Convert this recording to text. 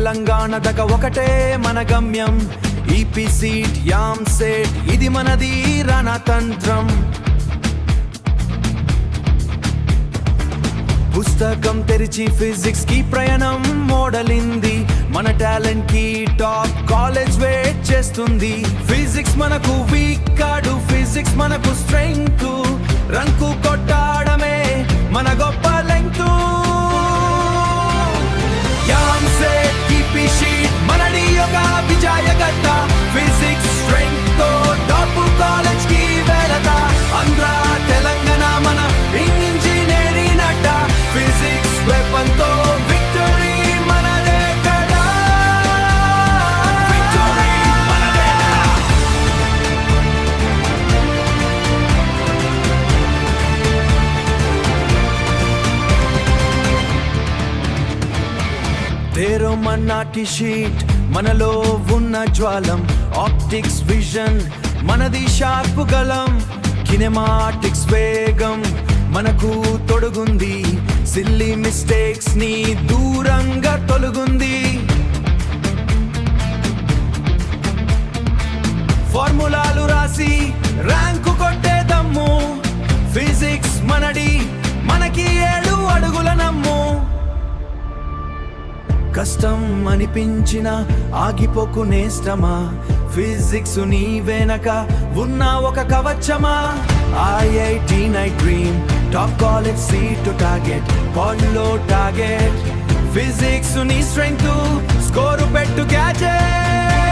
తెలంగాణ దక ఒకటే మన గమ్యం. ఈపీ సీట్ యామ్ సెట్ ఇది మనది రణతంత్రం. పుస్తకం తెరిచి ఫిజిక్స్ కి ప్రయాణం మోడలింది. మన టాలెంట్ కి టాప్ కాలేజ్ వెయిట్ చేస్తుంది. ఫిజిక్స్ మనకు వీక్ కాడు, ఫిజిక్స్ మనకు స్ట్రెంగ్త్. రంకు కొట్టాడమే మన గొప్ప లెంగ్త్. యామ్ సెట్ ఈపీ షీట్ మనది ఒక విజయ గట్ట. ఫిజిక్స్ స్ట్రెంగ్త్ తో టాప్ కాలేజ్ కి వెళతా. ఆంధ్ర తెలంగాణ మన ఇంజనీరింగ్ అడ్డ. ఫిజిక్స్ వెపన్ తో విక్టరీ మనదే కదా, విక్టరీ మనదే కదా. తేరో మన్నాటి షీట్ మనలో ఉన్న జ్వాలం. ఆప్టిక్స్ విజన్ మనది షార్ప్ గలం. కినెమాటిక్స్ వేగం మనకు తొడుగుంది. సిల్లీ మిస్టేక్స్ ని దూరంగా తొలగుంది. ఫార్ములాలు రాసి ర్యాంకు కొట్టే దమ్ము. ఫిజిక్స్ మనడి మనకి 7 అడుగుల నమ్ము. కష్టం అనిపించిన ఆగిపోకు నేస్తమా. ఫిజిక్స్ నీ వెనక ఉన్న ఒక కవచమా. IIT night dream top college seat target. కాల్లో టార్గెట్ ఫిజిక్స్ నీ స్ట్రెంగ్త్. స్కోరు పెట్టు గ్యాజెట్.